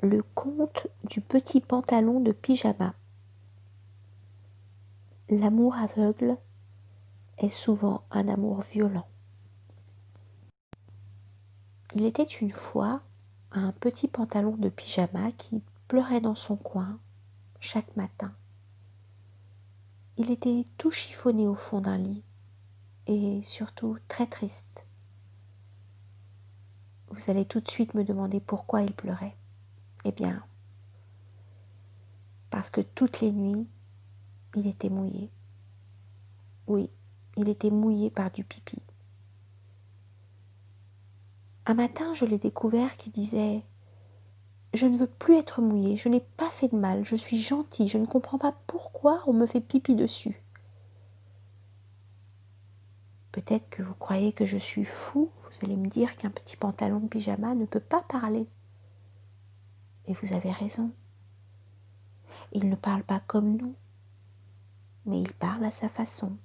le conte du petit pantalon de pyjama. L'amour aveugle est souvent un amour violent. Il était une fois un petit pantalon de pyjama qui pleurait dans son coin chaque matin. Il était tout chiffonné au fond d'un lit et surtout très triste. Vous allez tout de suite me demander pourquoi il pleurait. Eh bien, parce que toutes les nuits, il était mouillé. Oui, il était mouillé par du pipi. Un matin, je l'ai découvert qui disait « Je ne veux plus être mouillé, je n'ai pas fait de mal, je suis gentil, je ne comprends pas pourquoi on me fait pipi dessus. » Peut-être que vous croyez que je suis fou, vous allez me dire qu'un petit pantalon de pyjama ne peut pas parler. Et vous avez raison. Il ne parle pas comme nous, mais il parle à sa façon.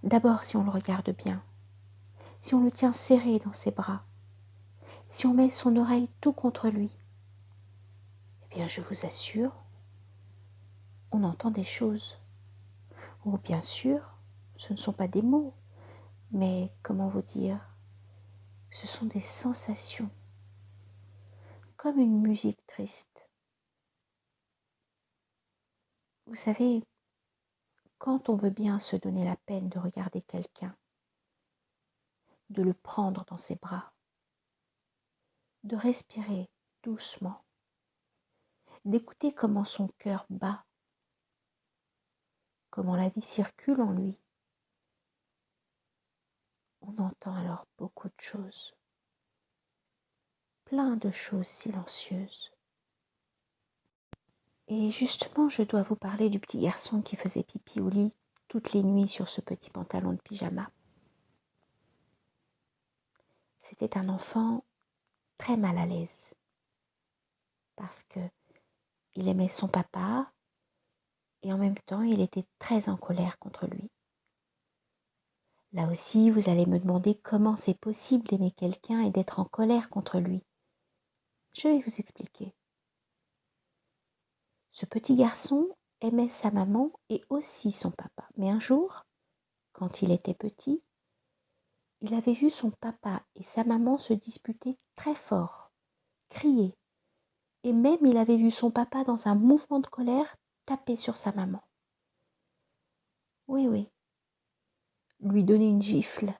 D'abord, si on le regarde bien, si on le tient serré dans ses bras, si on met son oreille tout contre lui, eh bien je vous assure, on entend des choses. Oh, bien sûr, ce ne sont pas des mots, mais comment vous dire, ce sont des sensations, comme une musique triste. Vous savez, quand on veut bien se donner la peine de regarder quelqu'un, de le prendre dans ses bras, de respirer doucement, d'écouter comment son cœur bat, comment la vie circule en lui, on entend alors beaucoup de choses, plein de choses silencieuses. Et justement, je dois vous parler du petit garçon qui faisait pipi au lit toutes les nuits sur ce petit pantalon de pyjama. C'était un enfant très mal à l'aise parce que il aimait son papa et en même temps il était très en colère contre lui. Là aussi, vous allez me demander comment c'est possible d'aimer quelqu'un et d'être en colère contre lui. Je vais vous expliquer. Ce petit garçon aimait sa maman et aussi son papa. Mais un jour, quand il était petit, il avait vu son papa et sa maman se disputer très fort, crier. Et même il avait vu son papa dans un mouvement de colère taper sur sa maman. Oui, oui, lui donner une gifle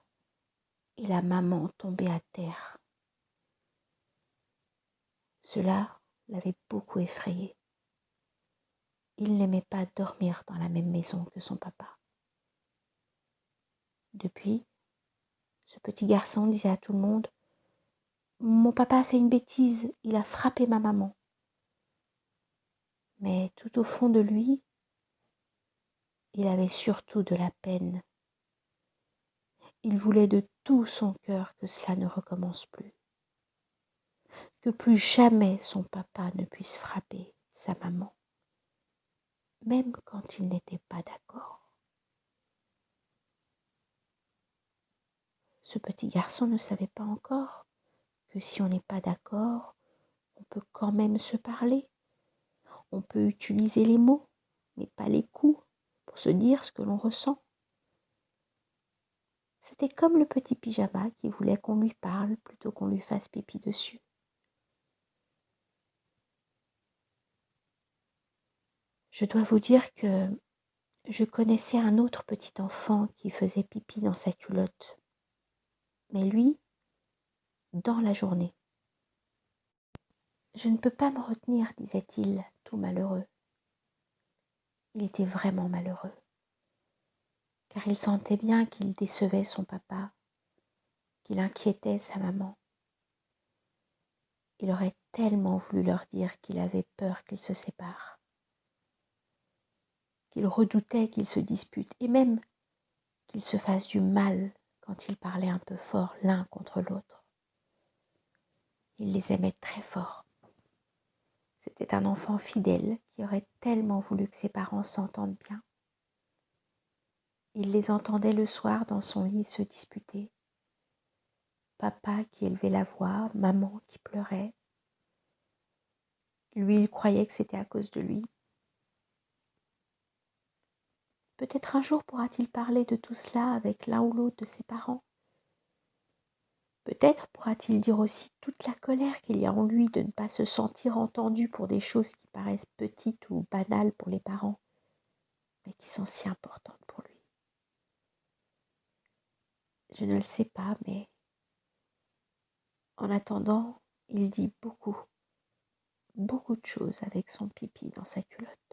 et la maman tombait à terre. Cela l'avait beaucoup effrayé. Il n'aimait pas dormir dans la même maison que son papa. Depuis, ce petit garçon disait à tout le monde « Mon papa a fait une bêtise, il a frappé ma maman. » Mais tout au fond de lui, il avait surtout de la peine. Il voulait de tout son cœur que cela ne recommence plus. Que plus jamais son papa ne puisse frapper sa maman, même quand il n'était pas d'accord. Ce petit garçon ne savait pas encore que si on n'est pas d'accord, on peut quand même se parler. On peut utiliser les mots, mais pas les coups, pour se dire ce que l'on ressent. C'était comme le petit pyjama qui voulait qu'on lui parle plutôt qu'on lui fasse pipi dessus. Je dois vous dire que je connaissais un autre petit enfant qui faisait pipi dans sa culotte. Mais lui, dans la journée. Je ne peux pas me retenir, disait-il, tout malheureux. Il était vraiment malheureux, car il sentait bien qu'il décevait son papa, qu'il inquiétait sa maman. Il aurait tellement voulu leur dire qu'il avait peur qu'ils se séparent, qu'il redoutait qu'ils se disputent et même qu'ils se fassent du mal quand ils parlaient un peu fort l'un contre l'autre. Il les aimait très fort. C'était un enfant fidèle qui aurait tellement voulu que ses parents s'entendent bien. Il les entendait le soir dans son lit se disputer. Papa qui élevait la voix, maman qui pleurait. Lui, il croyait que c'était à cause de lui. Peut-être un jour pourra-t-il parler de tout cela avec l'un ou l'autre de ses parents. Peut-être pourra-t-il dire aussi toute la colère qu'il y a en lui de ne pas se sentir entendu pour des choses qui paraissent petites ou banales pour les parents, mais qui sont si importantes pour lui. Je ne le sais pas, mais en attendant, il dit beaucoup, beaucoup de choses avec son pipi dans sa culotte.